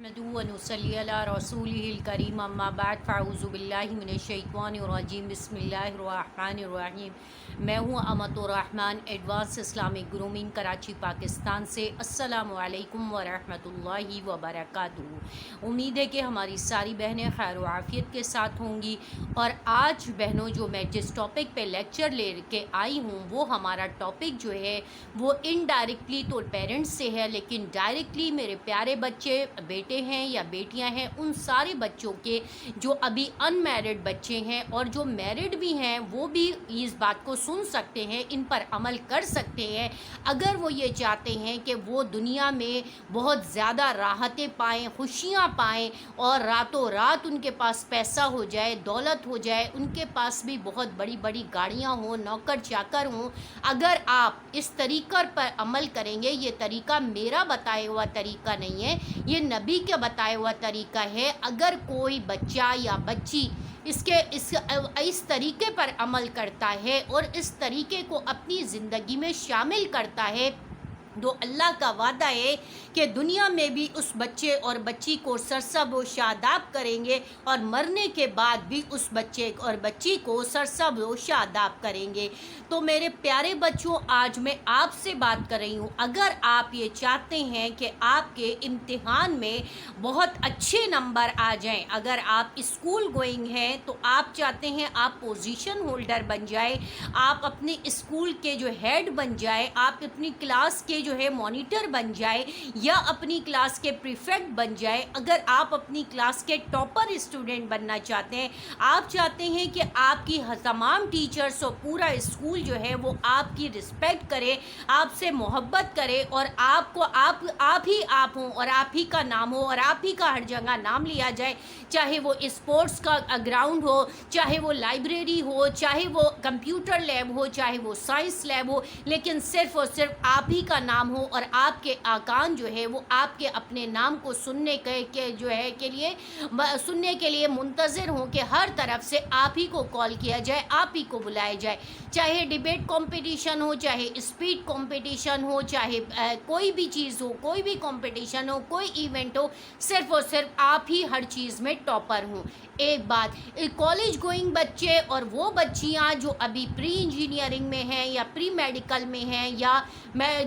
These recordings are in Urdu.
نحمده ونصلی علی رسولہ الکریم اما بعد فاعوذ باللہ من الشیطان الرجیم بسم اللہ الرحمن الرحیم۔ میں ہوں امت الرحمن advance Islamic grooming Karachi Pakistan سے۔ السلام علیکم ورحمۃ اللہ وبرکاتہ۔ امید ہے کہ ہماری ساری بہنیں خیر و عافیت کے ساتھ ہوں گی، اور آج بہنوں جو میں جس ٹاپک پہ لیکچر لے کے آئی ہوں وہ ہمارا ٹاپک جو ہے وہ انڈائریکٹلی تو پیرنٹس سے ہے، لیکن ڈائریکٹلی میرے پیارے بچے بیٹے ہیں یا بیٹیاں ہیں، ان سارے بچوں کے جو ابھی ان میرڈ بچے ہیں اور جو میرڈ بھی ہیں وہ بھی اس بات کو سن سکتے ہیں، ان پر عمل کر سکتے ہیں اگر وہ یہ چاہتے ہیں کہ وہ دنیا میں بہت زیادہ راحتیں پائیں، خوشیاں پائیں، اور راتوں رات ان کے پاس پیسہ ہو جائے، دولت ہو جائے، ان کے پاس بھی بہت بڑی بڑی گاڑیاں ہوں، نوکر چاکر ہوں۔ اگر آپ اس طریقہ پر عمل کریں گے، یہ طریقہ میرا بتایا ہوا طریقہ نہیں ہے، یہ نبی کا بتایا ہوا طریقہ ہے۔ اگر کوئی بچہ یا بچی اس طریقے پر عمل کرتا ہے اور اس طریقے کو اپنی زندگی میں شامل کرتا ہے تو اللہ کا وعدہ ہے کہ دنیا میں بھی اس بچے اور بچی کو سرسبز و شاداب کریں گے، اور مرنے کے بعد بھی اس بچے اور بچی کو سرسبز و شاداب کریں گے۔ تو میرے پیارے بچوں، آج میں آپ سے بات کر رہی ہوں، اگر آپ یہ چاہتے ہیں کہ آپ کے امتحان میں بہت اچھے نمبر آ جائیں، اگر آپ اسکول گوئنگ ہیں تو آپ چاہتے ہیں آپ پوزیشن ہولڈر بن جائے، آپ اپنے اسکول کے جو ہیڈ بن جائے، آپ اپنی کلاس کے جو ہے مانیٹر بن جائے یا اپنی کلاس کے پریفیکٹ بن جائے، اگر آپ اپنی کلاس کے ٹاپر اسٹوڈنٹ بننا چاہتے ہیں، آپ چاہتے ہیں کہ آپ کی تمام ٹیچرز اور پورا اسکول جو ہے وہ آپ کی رسپیکٹ کرے، آپ سے محبت کرے، اور آپ کو آپ ہوں اور آپ ہی کا نام ہو اور آپ ہی کا ہر جگہ نام لیا جائے، چاہے وہ اسپورٹس کا گراؤنڈ ہو، چاہے وہ لائبریری ہو، چاہے وہ کمپیوٹر لیب ہو، چاہے وہ سائنس لیب ہو، لیکن صرف اور صرف آپ ہی کا نام ہو، اور آپ کے آکان جو ہے وہ آپ کے اپنے نام کو سننے کے لیے منتظر ہوں کہ ہر طرف سے آپ ہی کو کال کیا جائے، آپ ہی کو بلایا جائے، چاہے ڈیبیٹ کمپٹیشن ہو، چاہے اسپیڈ کمپٹیشن ہو، چاہے کوئی بھی چیز ہو، کوئی بھی کمپٹیشن ہو، کوئی ایونٹ ہو، صرف اور صرف آپ ہی ہر چیز میں ٹاپر ہوں۔ ایک بات، کالج گوئنگ بچے اور وہ بچیاں جو ابھی پری انجینئرنگ میں ہیں یا پری میڈیکل میں ہیں یا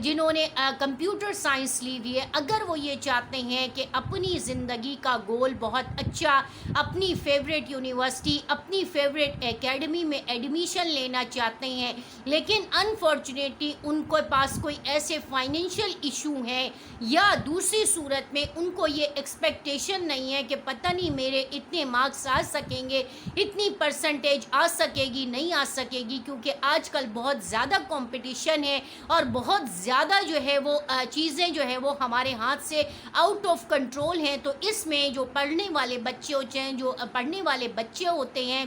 جنہوں نے کمپیوٹر سائنس لی ہوئی ہے، اگر وہ یہ چاہتے ہیں کہ اپنی زندگی کا گول بہت اچھا، اپنی فیوریٹ یونیورسٹی، اپنی فیوریٹ اکیڈمی میں ایڈمیشن لینا چاہتے ہیں، لیکن انفارچونیٹلی ان کے پاس کوئی ایسے فائنینشیل ایشو ہیں یا دوسری صورت میں ان کو یہ ایکسپیکٹیشن نہیں ہے کہ پتہ نہیں میرے اتنے مارکس آ سکیں گے، اتنی پرسنٹیج آ سکے گی نہیں آ سکے گی، کیونکہ آج کل بہت زیادہ کمپٹیشن ہے اور بہت زیادہ جو ہے وہ چیزیں جو ہے وہ ہمارے ہاتھ سے آؤٹ آف کنٹرول ہیں۔ تو اس میں جو پڑھنے والے بچے ہوتے ہیں،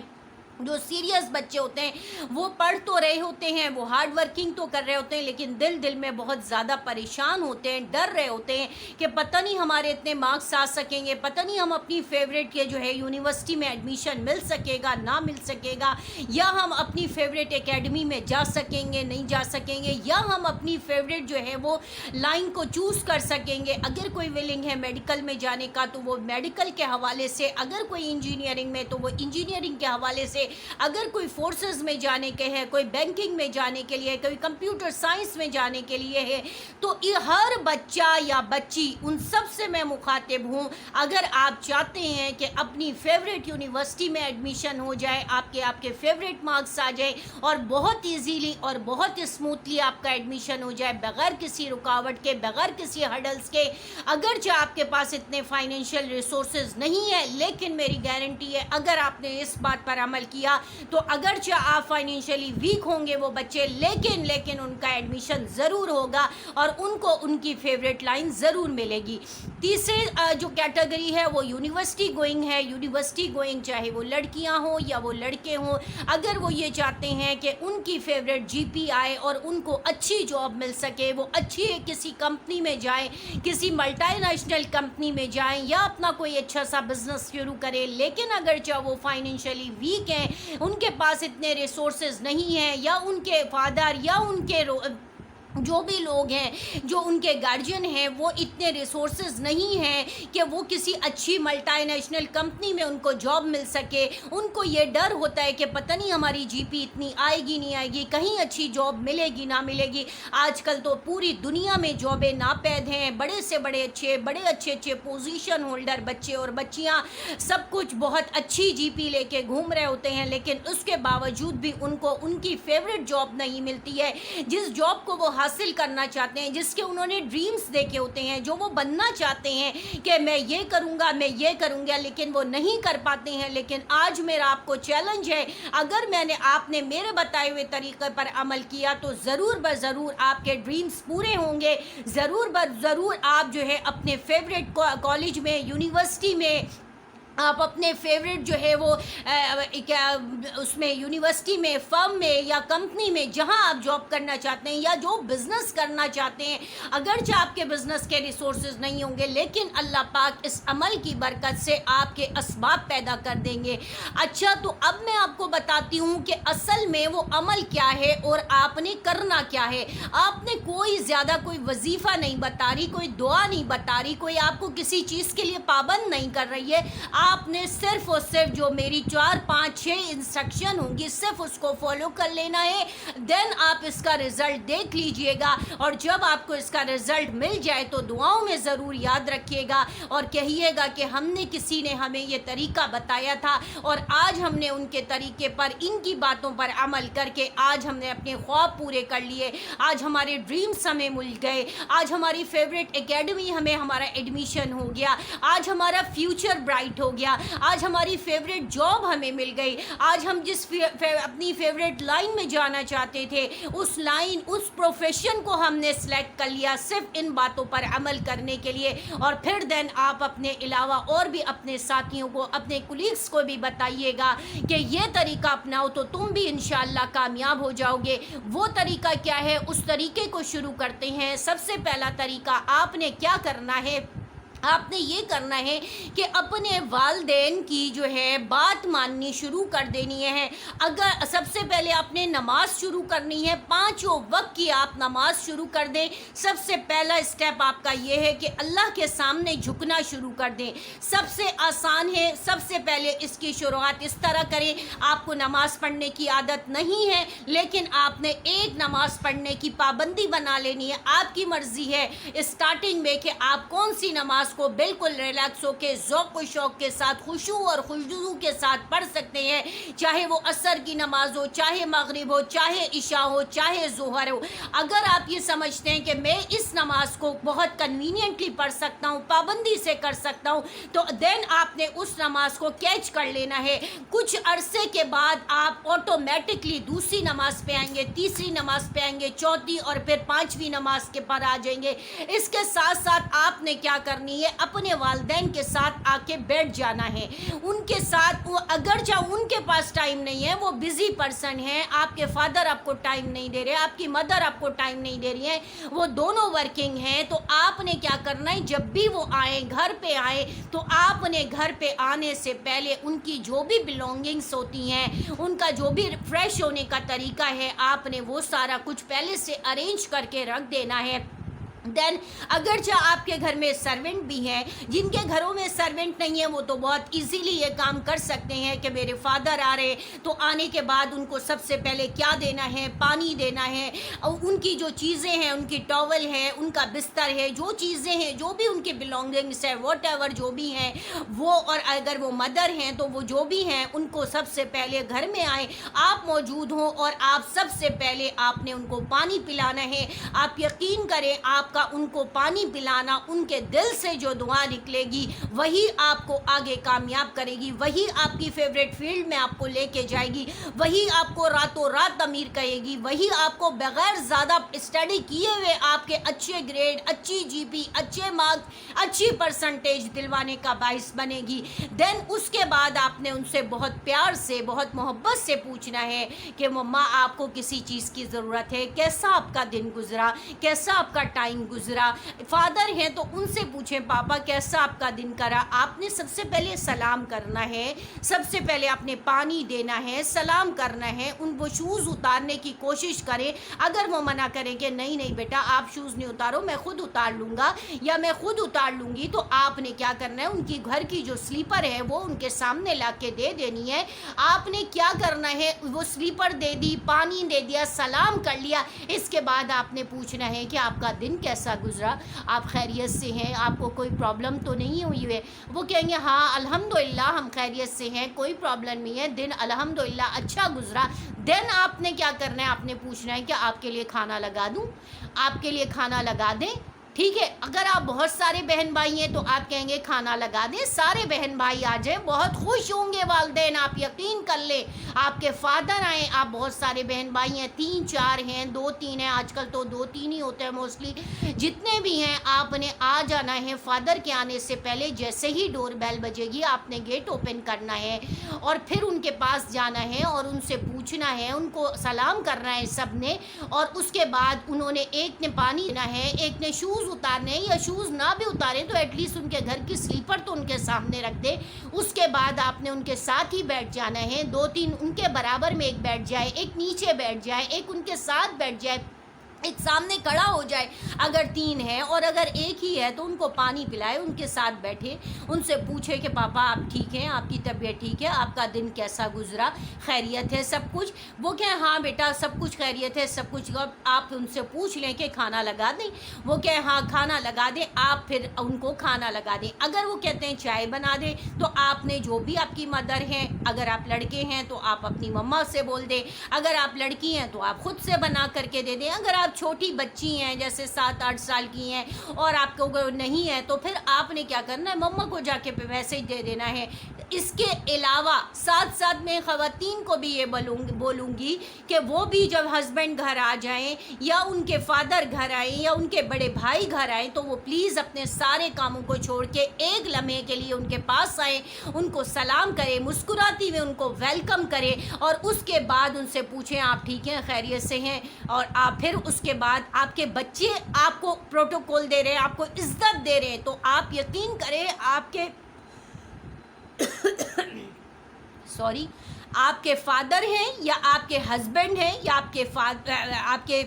جو سیریس بچے ہوتے ہیں، وہ پڑھ تو رہے ہوتے ہیں، وہ ہارڈ ورکنگ تو کر رہے ہوتے ہیں، لیکن دل میں بہت زیادہ پریشان ہوتے ہیں، ڈر رہے ہوتے ہیں کہ پتہ نہیں ہمارے اتنے مارکس آ سکیں گے، پتہ نہیں ہم اپنی فیوریٹ کے جو ہے یونیورسٹی میں ایڈمیشن مل سکے گا نہ مل سکے گا، یا ہم اپنی فیوریٹ اکیڈمی میں جا سکیں گے نہیں جا سکیں گے، یا ہم اپنی فیوریٹ جو ہے وہ لائن کو چوز کر سکیں گے۔ اگر کوئی ولنگ ہے میڈیکل میں جانے کا تو وہ میڈیکل کے حوالے سے، اگر کوئی انجینئرنگ میں تو وہ انجینئرنگ کے حوالے سے، اگر کوئی فورسز میں جانے کے ہے، کوئی بینکنگ میں جانے کے لیے، کوئی کمپیوٹر سائنس میں جانے کے لیے ہے، تو یہ ہر بچہ یا بچی، ان سب سے میں مخاطب ہوں، اگر آپ چاہتے ہیں کہ اپنی فیوریٹ یونیورسٹی میں ایڈمیشن ہو جائے، آپ کے فیوریٹ مارکس آ جائے اور بہت ایزیلی اور بہت اسموتھلی آپ کا ایڈمیشن ہو جائے، بغیر کسی رکاوٹ کے، بغیر کسی ہرڈلز کے، اگرچہ آپ کے پاس اتنے فائنینشیل ریسورسز نہیں ہے، لیکن میری گارنٹی ہے اگر آپ نے اس بات پر عمل کیا تو اگرچہ آپ فائنینشلی ویک ہوں گے وہ بچے، لیکن ان کا ایڈمیشن ضرور ہوگا اور ان کو ان کی فیوریٹ لائن ضرور ملے گی۔ تیسرے جو کیٹیگری ہے وہ یونیورسٹی گوئنگ ہے۔ یونیورسٹی گوئنگ چاہے وہ لڑکیاں ہوں یا وہ لڑکے ہوں، اگر وہ یہ چاہتے ہیں کہ ان کی فیوریٹ جی پی آئے اور ان کو اچھی جاب مل سکے، وہ اچھی کسی کمپنی میں جائیں، کسی ملٹی نیشنل کمپنی میں جائیں یا اپنا کوئی اچھا سا بزنس شروع کریں، لیکن اگرچہ وہ فائنینشلی ویک ہیں، ان کے پاس اتنے ریسورسز نہیں ہیں، یا ان کے فادر یا جو بھی لوگ ہیں جو ان کے گارجین ہیں وہ اتنے ریسورسز نہیں ہیں کہ وہ کسی اچھی ملٹی نیشنل کمپنی میں ان کو جاب مل سکے. ان کو یہ ڈر ہوتا ہے کہ پتہ نہیں ہماری جی پی اتنی آئے گی نہیں آئے گی, کہیں اچھی جاب ملے گی نہ ملے گی. آج کل تو پوری دنیا میں جابیں ناپید ہیں, بڑے سے بڑے اچھے پوزیشن ہولڈر بچے اور بچیاں سب کچھ بہت اچھی جی پی لے کے گھوم رہے ہوتے ہیں, لیکن اس کے باوجود بھی ان کو ان کی فیوریٹ جاب نہیں ملتی ہے. جس جاب کو وہ حاصل کرنا چاہتے ہیں, جس کے انہوں نے ڈریمز دیکھے ہوتے ہیں, جو وہ بننا چاہتے ہیں کہ میں یہ کروں گا میں یہ کروں گا, لیکن وہ نہیں کر پاتے ہیں. لیکن آج میرا آپ کو چیلنج ہے, اگر آپ نے میرے بتائے ہوئے طریقے پر عمل کیا تو ضرور بضرور آپ کے ڈریمز پورے ہوں گے. ضرور بضرور آپ جو ہے اپنے فیوریٹ کالج میں, یونیورسٹی میں, آپ اپنے فیوریٹ جو ہے وہ اس میں یونیورسٹی میں, فرم میں یا کمپنی میں جہاں آپ جاب کرنا چاہتے ہیں یا جو بزنس کرنا چاہتے ہیں, اگرچہ آپ کے بزنس کے ریسورسز نہیں ہوں گے لیکن اللہ پاک اس عمل کی برکت سے آپ کے اسباب پیدا کر دیں گے. اچھا, تو اب میں آپ کو بتاتی ہوں کہ اصل میں وہ عمل کیا ہے اور آپ نے کرنا کیا ہے. آپ نے کوئی وظیفہ نہیں بتا رہی, کوئی دعا نہیں بتا رہی, کوئی آپ کو کسی چیز کے لیے پابند نہیں کر رہی ہے. آپ نے صرف اور صرف جو میری 4 5 6 انسٹرکشن ہوں گی صرف اس کو فالو کر لینا ہے. دین آپ اس کا رزلٹ دیکھ لیجئے گا, اور جب آپ کو اس کا رزلٹ مل جائے تو دعاؤں میں ضرور یاد رکھیے گا اور کہیے گا کہ کسی نے ہمیں یہ طریقہ بتایا تھا اور آج ہم نے ان کے طریقے پر, ان کی باتوں پر عمل کر کے آج ہم نے اپنے خواب پورے کر لیے. آج ہمارے ڈریمز ہمیں مل گئے, آج ہماری فیوریٹ اکیڈمی ہمیں ہمارا ایڈمیشن ہو گیا, آج ہمارا فیوچر برائٹ ہو گیا, آج ہماری فیوریٹ جاب ہمیں مل گئی, آج ہم جس اپنی فیوریٹ لائن میں جانا چاہتے تھے اس لائن, اس پروفیشن کو ہم نے سلیکٹ کر لیا صرف ان باتوں پر عمل کرنے کے لیے. اور پھر دین آپ اپنے علاوہ اور بھی اپنے ساتھیوں کو, اپنے کولیگس کو بھی بتائیے گا کہ یہ طریقہ اپناؤ تو تم بھی انشاءاللہ کامیاب ہو جاؤ گے. وہ طریقہ کیا ہے, اس طریقے کو شروع کرتے ہیں. سب سے پہلا طریقہ آپ نے کیا کرنا ہے, آپ نے یہ کرنا ہے کہ اپنے والدین کی جو ہے بات ماننی شروع کر دینی ہے. اگر سب سے پہلے آپ نے نماز شروع کرنی ہے, 5 وقت کی آپ نماز شروع کر دیں. سب سے پہلا اسٹیپ آپ کا یہ ہے کہ اللہ کے سامنے جھکنا شروع کر دیں. سب سے آسان ہے, سب سے پہلے اس کی شروعات اس طرح کریں. آپ کو نماز پڑھنے کی عادت نہیں ہے لیکن آپ نے ایک نماز پڑھنے کی پابندی بنا لینی ہے. آپ کی مرضی ہے اسٹارٹنگ میں کہ آپ کون سی نماز کو بالکل ریلیکس ہو کے, ذوق و شوق کے ساتھ, خشوع اور خضوع کے ساتھ پڑھ سکتے ہیں. چاہے وہ عصر کی نماز ہو, چاہے مغرب ہو, چاہے عشاء ہو, چاہے ظہر ہو. اگر آپ یہ سمجھتے ہیں کہ میں اس نماز کو بہت کنوینینٹلی پڑھ سکتا ہوں, پابندی سے کر سکتا ہوں, تو دین آپ نے اس نماز کو کیچ کر لینا ہے. کچھ عرصے کے بعد آپ آٹومیٹکلی دوسری نماز پہ آئیں گے, تیسری نماز پہ آئیں گے, چوتھی اور پھر 5ویں نماز کے پر آ جائیں گے. اس کے ساتھ ساتھ آپ نے کیا کرنی ہے, اپنے والدین کے ساتھ آ کے بیٹھ جانا ہے. ان کے ساتھ, اگرچہ ان کے پاس ٹائم نہیں ہے, وہ بزی پرسن ہیں, آپ کے فادر آپ کو ٹائم نہیں دے رہے, آپ کی مدر آپ کو ٹائم نہیں دے رہی ہے, وہ دونوں ورکنگ ہیں, تو آپ نے کیا کرنا ہے, جب بھی وہ آئیں, گھر پہ آئیں, تو آپ نے گھر پہ آنے سے پہلے ان کی جو بھی بلونگنگس ہوتی ہیں, ان کا جو بھی فریش ہونے کا طریقہ ہے, آپ نے وہ سارا کچھ پہلے سے ارینج کر کے رکھ دینا ہے. دین اگرچہ آپ کے گھر میں سرونٹ بھی ہیں, جن کے گھروں میں سرونٹ نہیں ہے وہ تو بہت ایزیلی یہ کام کر سکتے ہیں کہ میرے فادر آ رہے تو آنے کے بعد ان کو سب سے پہلے کیا دینا ہے, پانی دینا ہے, اور ان کی جو چیزیں ہیں, ان کی ٹاول ہے, ان کا بستر ہے, جو چیزیں ہیں, جو بھی ان کے بلونگنگس ہے, واٹ ایور جو بھی ہیں وہ, اور اگر وہ مدر ہیں تو وہ جو بھی ہیں ان کو سب سے پہلے گھر میں آئیں, آپ موجود ہوں اور آپ سب سے پہلے آپ نے ان کو پانی پلانا ہے. آپ یقین کریں, آپ کا ان کو پانی پلانا, ان کے دل سے جو دعا نکلے گی وہی آپ کو آگے کامیاب کرے گی, وہی آپ کی فیوریٹ فیلڈ میں آپ کو لے کے جائے گی, وہی آپ کو راتوں رات امیر کہے گی, وہی آپ کو بغیر زیادہ اسٹڈی کیے ہوئے آپ کے اچھے گریڈ, اچھی جی پی, اچھے مارکس, اچھی پرسنٹیج دلوانے کا باعث بنے گی. دین اس کے بعد آپ نے ان سے بہت پیار سے, بہت محبت سے پوچھنا ہے کہ مما آپ کو کسی چیز کی ضرورت ہے, کیسا آپ کا دن گزرا, کیسا آپ کا ٹائم دن گزرا. فادر ہیں تو ان سے پوچھیں پاپا کیسا آپ کا دن کرا. آپ نے سب سے پہلے سلام کرنا ہے, سب سے پہلے آپ نے پانی دینا ہے, سلام کرنا ہے. ان وہ شوز اتارنے کی کوشش کریں. اگر وہ منع کریں کہ نہیں نہیں بیٹا آپ شوز نہیں اتارو, میں خود اتار لوں گا یا میں خود اتار لوں گی, تو آپ نے کیا کرنا ہے, ان کی گھر کی جو سلیپر ہے وہ ان کے سامنے لا کے دے دینی ہے. آپ نے کیا کرنا ہے, وہ سلیپر دے دی, پانی دے دیا, سلام کر لیا. اس کے بعد آپ نے پوچھنا ہے کہ آپ کا دن کیسا گزرا, آپ خیریت سے ہیں, آپ کو کوئی پرابلم تو نہیں ہوئی ہے. وہ کہیں گے ہاں الحمدللہ ہم خیریت سے ہیں, کوئی پرابلم نہیں ہے, دن الحمدللہ اچھا گزرا. دین آپ نے کیا کرنا ہے, آپ نے پوچھنا ہے کہ آپ کے لیے کھانا لگا دوں, آپ کے لیے کھانا لگا دیں. ٹھیک ہے, اگر آپ بہت سارے بہن بھائی ہیں تو آپ کہیں گے کھانا لگا دیں, سارے بہن بھائی آ جائیں, بہت خوش ہوں گے والدین. آپ یقین کر لیں, آپ کے فادر آئیں, آپ بہت سارے بہن بھائی ہیں, 3-4 ہیں, 2-3 ہیں, آج کل تو 2-3 ہی ہوتے ہیں موسٹلی, جتنے بھی ہیں آپ نے آ جانا ہے. فادر کے آنے سے پہلے جیسے ہی ڈور بیل بجے گی آپ نے گیٹ اوپن کرنا ہے اور پھر ان کے پاس جانا ہے اور ان سے پوچھنا ہے, ان کو سلام کرنا ہے سب نے. اور اس کے بعد انہوں نے, ایک نے پانی دینا ہے, ایک نے شوز اتارنے ہیں, یا شوز نہ بھی اتاریں تو ایٹ لیسٹ ان کے گھر کی سلیپر تو ان کے سامنے رکھ دے. اس کے بعد آپ نے ان کے ساتھ ہی بیٹھ جانا ہے, 2-3 ان کے برابر میں, ایک بیٹھ جائے, ایک نیچے بیٹھ جائے, ایک ان کے ساتھ بیٹھ جائے, ایک سامنے کھڑا ہو جائے. اگر 3 ہے اور اگر ایک ہی ہے تو ان کو پانی پلائے, ان کے ساتھ بیٹھے, ان سے پوچھے کہ پاپا آپ ٹھیک ہیں, آپ کی طبیعت ٹھیک ہے, آپ کا دن کیسا گزرا, خیریت ہے سب کچھ. وہ کہیں ہاں بیٹا سب کچھ خیریت ہے سب کچھ. آپ ان سے پوچھ لیں کہ کھانا لگا دیں, وہ کہیں ہاں کھانا لگا دیں, آپ پھر ان کو کھانا لگا دیں. اگر وہ کہتے ہیں چائے بنا دیں تو آپ نے جو بھی آپ کی مدر ہیں, اگر آپ لڑکے ہیں تو آپ اپنی مما سے بول دیں, اگر آپ لڑکی ہیں تو آپ خود سے بنا کر کے دے دیں. اگر آپ چھوٹی بچی ہیں جیسے 7-8 سال کی ہیں اور آپ کو نہیں ہے تو پھر آپ نے کیا کرنا ہے, مما کو جا کے میسیج دے دینا ہے. اس کے علاوہ ساتھ ساتھ میں خواتین کو بھی یہ بولوں گی کہ وہ بھی جب ہسبینڈ گھر آ جائیں یا ان کے فادر گھر آئیں یا ان کے بڑے بھائی گھر آئیں تو وہ پلیز اپنے سارے کاموں کو چھوڑ کے ایک لمحے کے لیے ان کے پاس آئیں, ان کو سلام کریں, مسکراتی ہوئے ان کو ویلکم کریں, اور اس کے بعد ان سے پوچھیں آپ ٹھیک ہیں, خیریت سے ہیں. اور آپ پھر اس کے بعد آپ کے بچے آپ کو پروٹوکول دے رہے ہیں, آپ کو عزت دے رہے ہیں, تو آپ یقین کریں آپ کے آپ کے فادر ہیں یا آپ کے ہسبینڈ ہیں یا آپ کے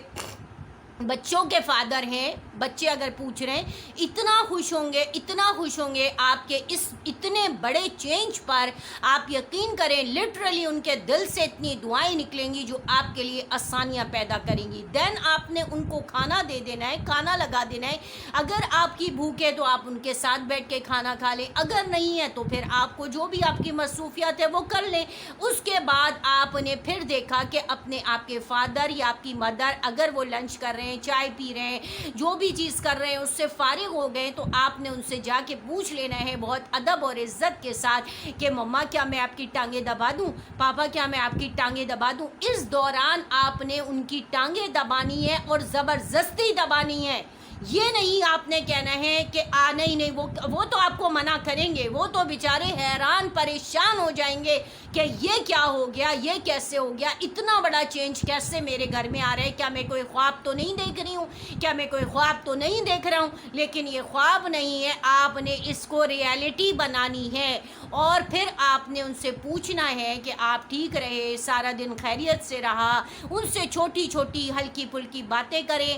بچوں کے فادر ہیں, بچے اگر پوچھ رہے ہیں, اتنا خوش ہوں گے آپ کے اس اتنے بڑے چینج پر. آپ یقین کریں لٹرلی ان کے دل سے اتنی دعائیں نکلیں گی جو آپ کے لیے آسانیاں پیدا کریں گی. دین آپ نے ان کو کھانا دے دینا ہے, کھانا لگا دینا ہے. اگر آپ کی بھوک ہے تو آپ ان کے ساتھ بیٹھ کے کھانا کھا لیں, اگر نہیں ہے تو پھر آپ کو جو بھی آپ کی مصروفیات ہے وہ کر لیں. اس کے بعد آپ نے پھر دیکھا کہ آپ کے فادر یا آپ کی مدر اگر وہ لنچ کر رہے ہیں, چائے پی رہے ہیں, جو بھی چیز کر رہے ہیں اس سے فارغ ہو گئے, تو آپ نے ان سے جا کے پوچھ لینا ہے بہت ادب اور عزت کے ساتھ کہ مما کیا میں آپ کی ٹانگیں دبا دوں, پاپا کیا میں آپ کی ٹانگیں دبا دوں. اس دوران آپ نے ان کی ٹانگیں دبانی ہے اور زبردستی دبانی ہے. یہ نہیں آپ نے کہنا ہے کہ نہیں وہ تو آپ کو منع کریں گے, وہ تو بیچارے حیران پریشان ہو جائیں گے کہ یہ کیا ہو گیا, یہ کیسے ہو گیا, اتنا بڑا چینج کیسے میرے گھر میں آ رہا ہے, کیا میں کوئی خواب تو نہیں دیکھ رہی ہوں, کیا میں کوئی خواب تو نہیں دیکھ رہا ہوں. لیکن یہ خواب نہیں ہے, آپ نے اس کو ریالٹی بنانی ہے. اور پھر آپ نے ان سے پوچھنا ہے کہ آپ ٹھیک رہے, سارا دن خیریت سے رہا, ان سے چھوٹی چھوٹی ہلکی پھلکی باتیں کریں.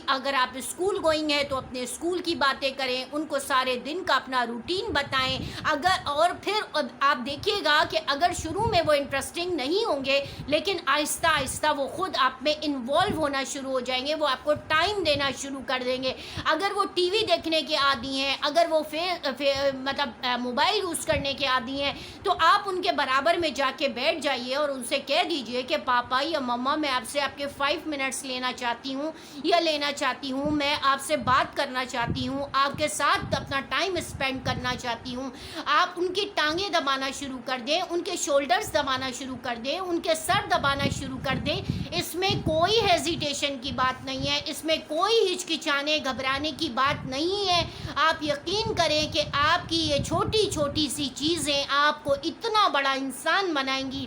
اگر آپ اسکول گوئنگ ہے تو اپنے اسکول کی باتیں کریں, ان کو سارے دن کا اپنا روٹین بتائیں. اور پھر آپ دیکھیے گا کہ اگر شروع میں وہ انٹرسٹنگ نہیں ہوں گے لیکن آہستہ آہستہ وہ خود آپ میں انوالو ہونا شروع ہو جائیں گے, وہ آپ کو ٹائم دینا شروع کر دیں گے. اگر وہ ٹی وی دیکھنے کے عادی ہیں, اگر وہ مطلب موبائل یوز کرنے کے عادی ہیں, تو آپ ان کے برابر میں جا کے بیٹھ جائیے اور ان سے کہہ دیجئے کہ پاپا یا مما میں آپ سے آپ کے 5 منٹس لینا چاہتی ہوں, میں آپ سے بات کرنا چاہتی ہوں, آپ کے ساتھ اپنا ٹائم اسپینڈ کرنا چاہتی ہوں. آپ ان کی ٹانگیں دبانا شروع کر دیں, ان کے شولڈرز دبانا شروع کر دیں, ان کے سر دبانا شروع کر دیں. اس میں کوئی ہیزیٹیشن کی بات نہیں ہے, اس میں کوئی ہچکچانے گھبرانے کی بات نہیں ہے. آپ یقین کریں کہ آپ کی یہ چھوٹی چھوٹی سی چیزیں آپ کو اتنا بڑا انسان بنائیں گی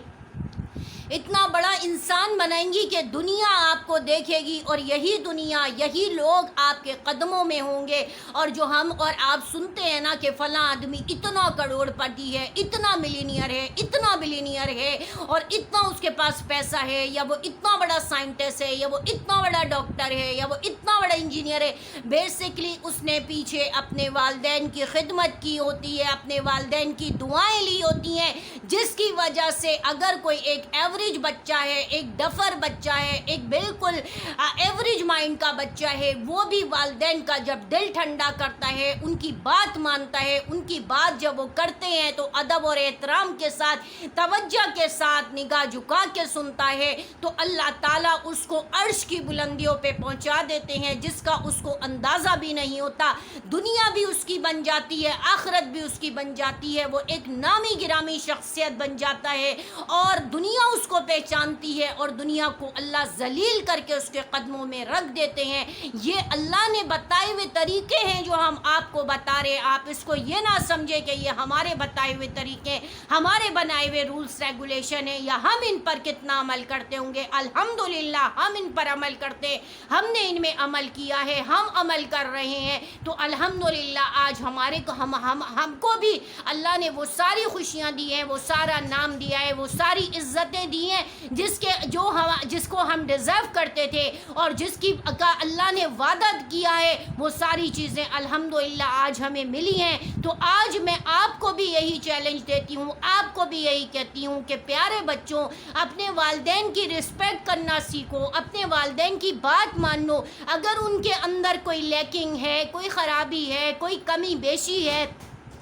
اتنا بڑا انسان بنائیں گی کہ دنیا آپ کو دیکھے گی، اور یہی دنیا، یہی لوگ آپ کے قدموں میں ہوں گے۔ اور جو ہم اور آپ سنتے ہیں نا کہ فلاں آدمی اتنا کروڑ پتی ہے، اتنا ملینئر ہے، اتنا بلینئر ہے، اور اتنا اس کے پاس پیسہ ہے، یا وہ اتنا بڑا سائنٹسٹ ہے، یا وہ اتنا بڑا ڈاکٹر ہے، یا وہ اتنا بڑا انجینئر ہے، بیسکلی اس نے پیچھے اپنے والدین کی خدمت کی ہوتی ہے، اپنے والدین کی دعائیں لی ہوتی ہیں، جس کی وجہ سے اگر کوئی ایک ایوریج بچہ ہے، ایک ڈفر بچہ ہے، ایک بالکل ایوریج مائنڈ کا بچہ ہے، وہ بھی والدین کا جب دل ٹھنڈا کرتا ہے، ان کی بات مانتا ہے، ان کی بات جب وہ کرتے ہیں تو ادب اور احترام کے ساتھ، توجہ کے ساتھ نگاہ جھکا کے سنتا ہے، تو اللہ تعالیٰ اس کو عرش کی بلندیوں پہ پہنچا دیتے ہیں، جس کا اس کو اندازہ بھی نہیں ہوتا۔ دنیا بھی اس کی بن جاتی ہے، آخرت بھی اس کی بن جاتی ہے، وہ ایک نامی گرامی شخصیت بن جاتا ہے، اور دنیا اس کو پہچانتی ہے، اور دنیا کو اللہ ذلیل کر کے اس کے قدموں میں رکھ دیتے ہیں۔ یہ اللہ نے بتائے ہوئے طریقے ہیں جو ہم آپ کو بتا رہے ہیں۔ آپ اس کو یہ نہ سمجھے کہ یہ ہمارے بتائے ہوئے طریقے، ہمارے بنائے ہوئے رولز ریگولیشن ہیں، یا ہم ان پر کتنا عمل کرتے ہوں گے۔ الحمدللہ ہم ان پر عمل کرتے، ہم نے ان میں عمل کیا ہے، ہم عمل کر رہے ہیں، تو الحمدللہ آج ہمارے کو ہم کو بھی اللہ نے وہ ساری خوشیاں دی ہیں، وہ سارا نام دیا ہے، وہ ساری عزتیں دی ہیں جس کو ہم ڈیزرو کرتے تھے، اور جس کی کا اللہ نے وعدہ کیا ہے، وہ ساری چیزیں الحمدللہ آج ہمیں ملی ہیں۔ تو آج میں آپ کو بھی یہی چیلنج دیتی ہوں، آپ کو بھی یہی کہتی ہوں کہ پیارے بچوں، اپنے والدین کی رسپیکٹ کرنا سیکھو، اپنے والدین کی بات مانو۔ اگر ان کے اندر کوئی لیکنگ ہے، کوئی خرابی ہے، کوئی کمی بیشی ہے،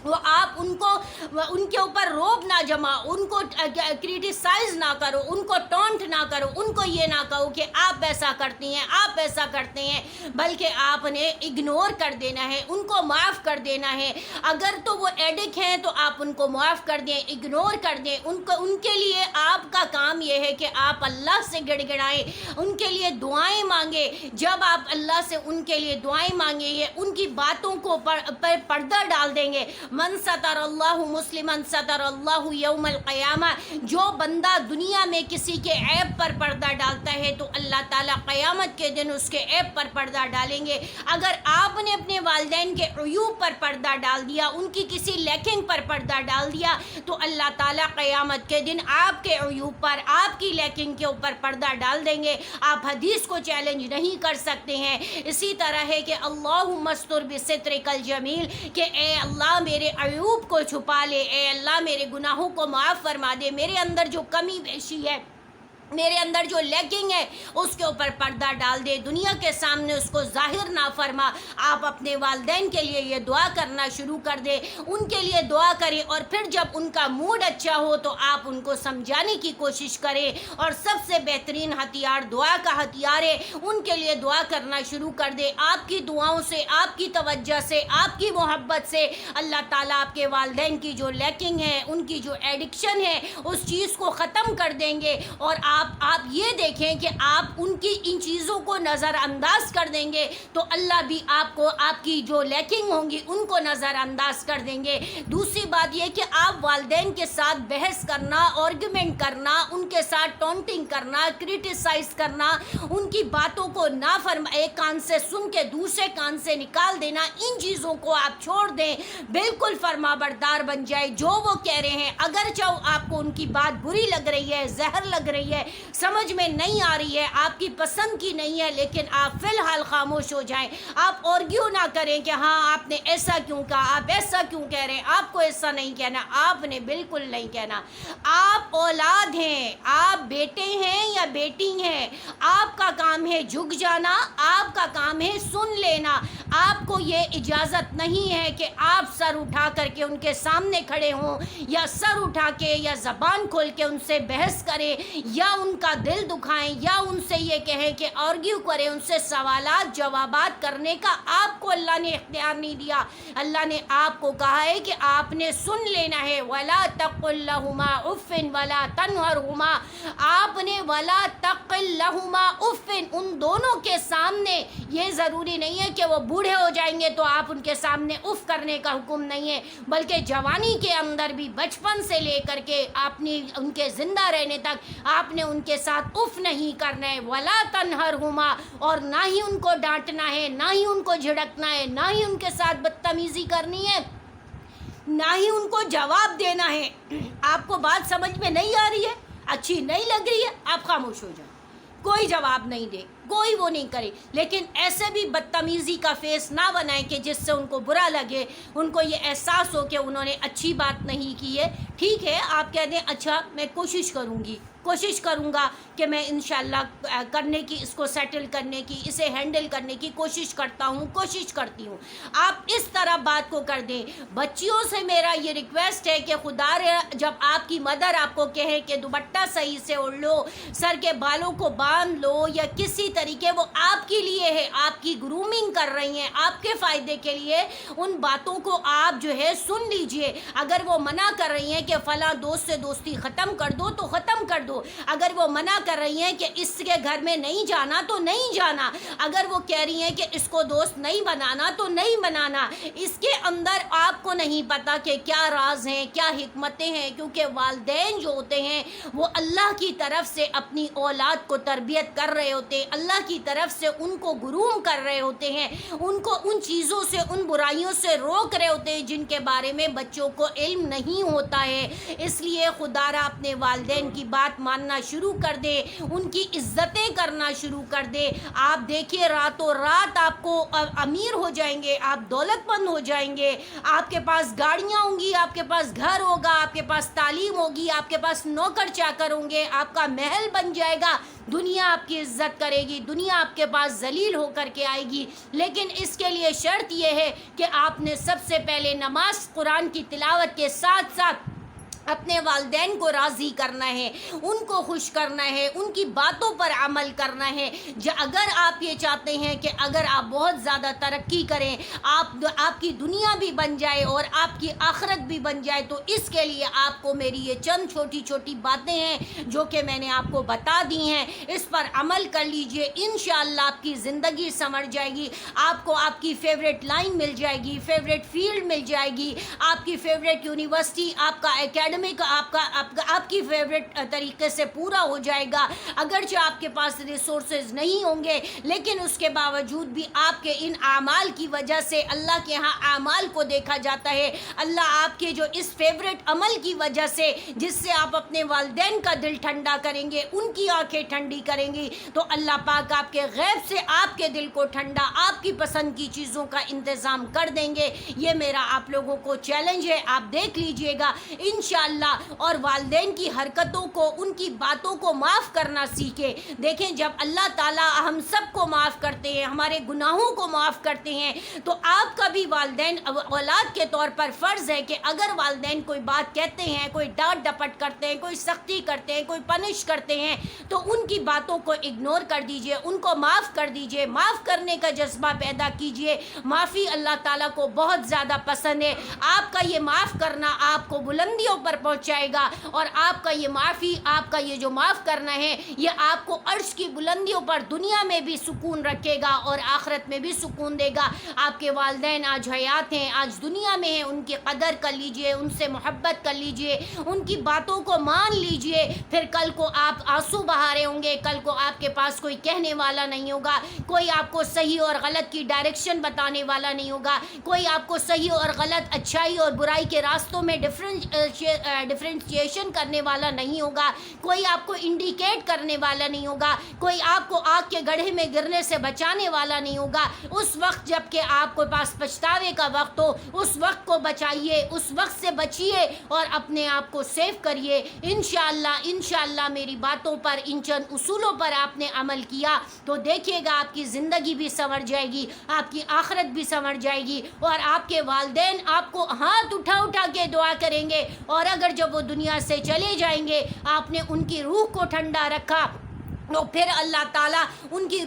وہ آپ ان کے اوپر روب نہ جما، ان کو کریٹیسائز نہ کرو، ان کو ٹونٹ نہ کرو، ان کو یہ نہ کہو کہ آپ ایسا کرتی ہیں، آپ ایسا کرتے ہیں، بلکہ آپ نے اگنور کر دینا ہے، ان کو معاف کر دینا ہے۔ اگر تو وہ ایڈک ہیں تو آپ ان کو معاف کر دیں، اگنور کر دیں، ان کے لیے آپ کا کام یہ ہے کہ آپ اللہ سے گڑ گڑائیں، ان کے لیے دعائیں مانگیں۔ جب آپ اللہ سے ان کے لیے دعائیں مانگیں گے، ان کی باتوں کو پر پردہ ڈال دیں گے، من ستر اللہ مسلمن ستر اللہ یوم القیامہ، جو بندہ دنیا میں کسی کے عیب پر پردہ ڈالتا ہے تو اللہ تعالیٰ قیامت کے دن اس کے عیب پر پردہ ڈالیں گے۔ اگر آپ نے اپنے والدین کے عیوب پر پردہ ڈال دیا، ان کی کسی لیکنگ پر پردہ ڈال دیا، تو اللہ تعالیٰ قیامت کے دن آپ کے عیوب پر، آپ کی لیکنگ کے اوپر پردہ ڈال دیں گے۔ آپ حدیث کو چیلنج نہیں کر سکتے ہیں۔ اسی طرح ہے کہ اللہم استر بسترک الجمیل، کہ اے اللہ میرے عیوب کو چھپا لے، اے اللہ میرے گناہوں کو معاف فرما دے، میرے اندر جو کمی بیشی ہے، میرے اندر جو لیکنگ ہے، اس کے اوپر پردہ ڈال دے، دنیا کے سامنے اس کو ظاہر نہ فرما۔ آپ اپنے والدین کے لیے یہ دعا کرنا شروع کر دیں، ان کے لیے دعا کریں، اور پھر جب ان کا موڈ اچھا ہو تو آپ ان کو سمجھانے کی کوشش کریں، اور سب سے بہترین ہتھیار دعا کا ہتھیار ہے، ان کے لیے دعا کرنا شروع کر دیں۔ آپ کی دعاؤں سے، آپ کی توجہ سے، آپ کی محبت سے اللہ تعالیٰ آپ کے والدین کی جو لیکنگ ہے، ان کی جو ایڈکشن ہے، اس چیز کو ختم کر دیں گے، اور آپ یہ دیکھیں کہ آپ ان کی ان چیزوں کو نظر انداز کر دیں گے تو اللہ بھی آپ کو، آپ کی جو لیکنگ ہوں گی ان کو نظر انداز کر دیں گے۔ دوسری بات یہ کہ آپ والدین کے ساتھ بحث کرنا، آرگیومنٹ کرنا، ان کے ساتھ ٹونٹنگ کرنا، کریٹیسائز کرنا، ان کی باتوں کو نہ ایک کان سے سن کے دوسرے کان سے نکال دینا، ان چیزوں کو آپ چھوڑ دیں، بالکل فرما بردار بن جائے۔ جو وہ کہہ رہے ہیں، اگر چاہو آپ کو ان کی بات بری لگ رہی ہے، زہر لگ رہی ہے، سمجھ میں نہیں آ رہی ہے، آپ کی پسند کی نہیں ہے، لیکن آپ فی الحال خاموش ہو جائیں۔ آپ آرگیو نہ کریں کہ ہاں آپ نے ایسا کیوں کہا، آپ ایسا کیوں کہہ رہے ہیں، آپ کو ایسا نہیں کہنا، آپ نے بالکل نہیں کہنا۔ آپ اولاد ہیں، آپ بیٹے ہیں یا بیٹی ہیں، آپ کا کام ہے جھک جانا، آپ کا کام ہے سن لینا۔ آپ کو یہ اجازت نہیں ہے کہ آپ سر اٹھا کر کے ان کے سامنے کھڑے ہوں، یا سر اٹھا کے یا زبان کھول کے ان سے بحث کریں، یا ان کا دل دکھائیں، یا ان سے یہ کہیں کہ آرگیو کریں، ان سے سوالات جوابات کرنے کا آپ کو اللہ نے اختیار نہیں دیا۔ اللہ نے آپ کو کہا ہے کہ آپ نے سن لینا ہے۔ وَلَا تَقُلْ لَهُمَا أُفٍّ وَلَا تَنْهَرْهُمَا، آپ نے وَلَا تَقُلْ لَهُمَا أُفٍّ، ان دونوں کے سامنے، یہ ضروری نہیں ہے کہ وہ بوڑھے بوڑھے ہو جائیں گے تو آپ ان کے سامنے اف کرنے کا حکم نہیں ہے، بلکہ جوانی کے اندر بھی بچپن سے لے کر کے آپ نے ان کے زندہ رہنے تک آپ نے ان کے ساتھ اف نہیں کرنا ہے، ولا تنہرہما، اور نہ ہی ان کو ڈانٹنا ہے، نہ ہی ان کو جھڑکنا ہے، نہ ہی ان کے ساتھ بدتمیزی کرنی ہے، نہ ہی ان کو جواب دینا ہے۔ آپ کو بات سمجھ میں نہیں آ رہی ہے، اچھی نہیں لگ رہی ہے، آپ خاموش ہو جائیں، کوئی جواب نہیں دے، کوئی وہ نہیں کرے، لیکن ایسے بھی بدتمیزی کا فیس نہ بنائیں کہ جس سے ان کو برا لگے، ان کو یہ احساس ہو کہ انہوں نے اچھی بات نہیں کی ہے۔ ٹھیک ہے، آپ کہہ دیں اچھا میں کوشش کروں گا کہ میں انشاءاللہ کرنے کی، اس کو سیٹل کرنے کی، اسے ہینڈل کرنے کی کوشش کرتی ہوں۔ آپ اس طرح بات کو کر دیں۔ بچیوں سے میرا یہ ریکویسٹ ہے کہ خدا جب آپ کی مدر آپ کو کہے کہ دوپٹہ صحیح سے اوڑھ لو، سر کے بالوں کو باندھ لو، یا کسی طریقے وہ آپ کے لیے ہے، آپ کی گرومنگ کر رہی ہیں، آپ کے فائدے کے لیے، ان باتوں کو آپ جو ہے سن لیجئے۔ اگر وہ منع کر رہی ہیں کہ فلاں دوست سے دوستی ختم کر دو تو ختم کر دو، اگر وہ منع کر رہی ہیں کہ اس کے گھر میں نہیں جانا تو نہیں جانا، اگر وہ کہہ رہی ہیں کہ اس کو دوست نہیں بنانا تو نہیں بنانا۔ اس کے اندر آپ کو نہیں پتا کہ کیا راز ہیں، کیا حکمتیں ہیں، کیونکہ والدین جو ہوتے ہیں وہ اللہ کی طرف سے اپنی اولاد کو تربیت کر رہے ہوتے ہیں، اللہ کی طرف سے ان کو گروم کر رہے ہوتے ہیں، ان کو ان چیزوں سے، ان برائیوں سے روک رہے ہوتے ہیں جن کے بارے میں بچوں کو علم نہیں ہوتا ہے۔ اس لیے خدا را اپنے والدین کی بات ماننا شروع کر دے، ان کی عزتیں کرنا شروع کر دے۔ آپ دیکھیے راتوں رات آپ کو امیر ہو جائیں گے، آپ دولت مند ہو جائیں گے، آپ کے پاس گاڑیاں ہوں گی، آپ کے پاس گھر ہوگا، آپ کے پاس تعلیم ہوگی، آپ کے پاس نوکر چاکر ہوں گے، آپ کا محل بن جائے گا، دنیا آپ کی عزت کرے گی، دنیا آپ کے پاس ذلیل ہو کر کے آئے گی۔ لیکن اس کے لیے شرط یہ ہے کہ آپ نے سب سے پہلے نماز، قرآن کی تلاوت کے ساتھ ساتھ اپنے والدین کو راضی کرنا ہے، ان کو خوش کرنا ہے، ان کی باتوں پر عمل کرنا ہے۔ اگر آپ یہ چاہتے ہیں کہ اگر آپ بہت زیادہ ترقی کریں، آپ کی دنیا بھی بن جائے اور آپ کی آخرت بھی بن جائے، تو اس کے لیے آپ کو میری یہ چند چھوٹی چھوٹی باتیں ہیں جو کہ میں نے آپ کو بتا دی ہیں، اس پر عمل کر لیجئے، انشاءاللہ آپ کی زندگی سنور جائے گی، آپ کو آپ کی فیوریٹ لائن مل جائے گی، فیوریٹ فیلڈ مل جائے گی، آپ کی فیوریٹ یونیورسٹی، آپ کا اکیڈمک آپ کی فیوریٹ طریقے سے پورا ہو جائے گا۔ اگرچہ آپ کے پاس ریسورسز نہیں ہوں گے، لیکن اس کے باوجود بھی آپ کے ان اعمال کی وجہ سے اللہ کے ہاں اعمال کو دیکھا جاتا ہے۔ اللہ آپ کے جو اس فیوریٹ عمل کی وجہ سے، جس سے آپ اپنے والدین کا دل ٹھنڈا کریں گے، ان کی آنکھیں ٹھنڈی کریں گی، تو اللہ پاک آپ کے غیب سے آپ کے دل کو ٹھنڈا، آپ کی پسند کی چیزوں کا انتظام کر دیں گے۔ یہ میرا آپ لوگوں کو چیلنج ہے، آپ دیکھ لیجئے گا انشاءاللہ۔ اور والدین کی حرکتوں کو، ان کی باتوں کو معاف کرنا سیکھیں۔ دیکھیں جب اللہ تعالیٰ ہم سب کو معاف کرتے ہیں، ہمارے گناہوں کو معاف کرتے ہیں، تو آپ کا بھی والدین اولاد کے طور پر فرض ہے کہ اگر والدین کوئی بات کہتے ہیں، کوئی ڈانٹ ڈپٹ کرتے ہیں، کوئی سختی کرتے ہیں، کوئی پنش کرتے ہیں، تو ان کی باتوں کو اگنور کر دیجئے، ان کو معاف کر دیجئے، معاف کرنے کا جذبہ پیدا کیجئے۔ معافی اللہ تعالیٰ کو بہت زیادہ پسند ہے۔ آپ کا یہ معاف کرنا آپ کو بلندیوں پر پہنچائے گا، اور آپ کا یہ معافی، آپ کا یہ جو معاف کرنا ہے، یہ آپ کو عرش کی بلندیوں پر دنیا میں بھی سکون رکھے گا اور آخرت میں بھی سکون دے گا۔ آپ کے والدین آج حیات ہیں، آج دنیا میں ہیں، ان کی قدر کر لیجئے، ان سے محبت کر لیجئے، ان کی باتوں کو مان لیجئے۔ پھر کل کو آپ آنسو بہا رہے ہوں گے، کل کو آپ کے پاس کوئی کہنے والا نہیں ہوگا، کوئی آپ کو صحیح اور غلط کی ڈائریکشن بتانے والا نہیں ہوگا، کوئی آپ کو صحیح اور غلط، اچھائی اور برائی کے راستوں میں ڈفرینشیشن کرنے والا نہیں ہوگا، کوئی آپ کو انڈیکیٹ کرنے والا نہیں ہوگا، کوئی آپ کو آگ کے گڑھے میں گرنے سے بچانے والا نہیں ہوگا۔ اس وقت جب کہ آپ کے پاس پچھتاوے کا وقت ہو، اس وقت کو بچائیے، اس وقت سے بچیے اور اپنے آپ کو سیو کریے۔ انشاءاللہ میری باتوں پر، ان چند اصولوں پر آپ نے عمل کیا تو دیکھیے گا آپ کی زندگی بھی سنور جائے گی، آپ کی آخرت بھی سنور جائے گی، اور آپ کے والدین آپ کو ہاتھ اٹھا اٹھا کے دعا کریں گے، اور اگر جب وہ دنیا سے چلے جائیں گے، آپ نے ان کی روح کو ٹھنڈا رکھا، تو پھر اللہ تعالیٰ ان کی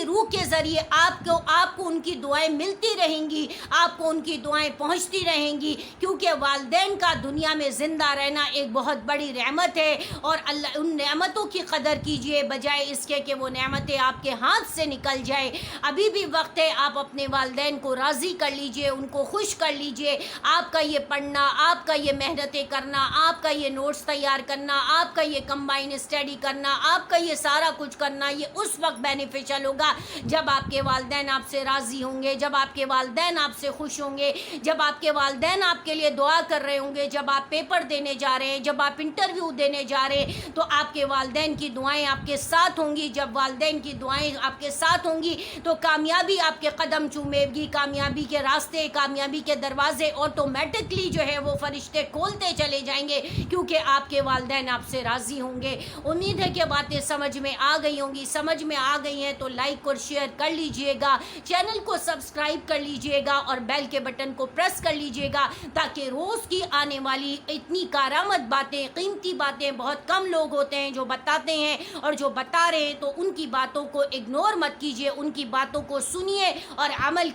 روح کے ذریعے آپ کو ان کی دعائیں ملتی رہیں گی، آپ کو ان کی دعائیں پہنچتی رہیں گی، کیونکہ والدین کا دنیا میں زندہ رہنا ایک بہت بڑی نعمت ہے، اور اللہ ان نعمتوں کی قدر کیجئے بجائے اس کے کہ وہ نعمتیں آپ کے ہاتھ سے نکل جائے۔ ابھی بھی وقت ہے، آپ اپنے والدین کو راضی کر لیجئے، ان کو خوش کر لیجئے۔ آپ کا یہ پڑھنا، آپ کا یہ محنتیں کرنا، آپ کا یہ نوٹس تیار کرنا، آپ کا یہ کمبائن اسٹڈی کرنا، آپ کا یہ سارا کچھ کرنا، یہ اس وقت بینیفیشل ہوگا جب آپ کے والدین آپ سے راضی ہوں گے، جب آپ کے والدین آپ سے خوش ہوں گے، جب آپ کے والدین آپ کے لیے دعا کر رہے ہوں گے، جب آپ پیپر دینے جا رہے ہیں، جب آپ انٹرویو دینے جا رہے ہیں، تو آپ کے والدین کی دعائیں آپ کے ساتھ ہوں گی۔ جب والدین کی دعائیں آپ کے ساتھ ہوں گی تو کامیابی آپ کے قدم چومے گی، کامیابی کے راستے، کامیابی کے دروازے آٹومیٹکلی جو ہے وہ فرشتے کھولتے چلے جائیں گے، کیونکہ آپ کے والدین آپ سے راضی ہوں گے۔ امید ہے کہ باتیں سمجھ میں آ گئی ہوں گی، سمجھ میں آ گئی ہیں تو لائک اور شیئر کر لیجئے گا، چینل کو سبسکرائب کر لیجئے گا اور بیل کے بٹن کو پریس کر لیجئے گا، تاکہ روز کی آنے والی اتنی کارآمد باتیں، قیمتی باتیں بہت کم لوگ ہوتے ہیں جو بتاتے ہیں، اور جو بتا رہے ہیں تو ان کی باتوں کو اگنور مت کیجئے، ان کی باتوں کو سنیے اور عمل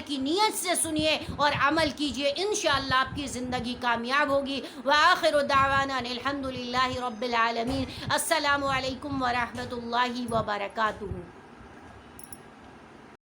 کی نیت سے سنیے اور عمل کیجئے، انشاءاللہ آپ کی زندگی کامیاب ہوگی۔ وآخر دعوانا الحمدللہ رب العالمین۔ السلام علیکم ورحمۃ اللہ وبرکاتہ۔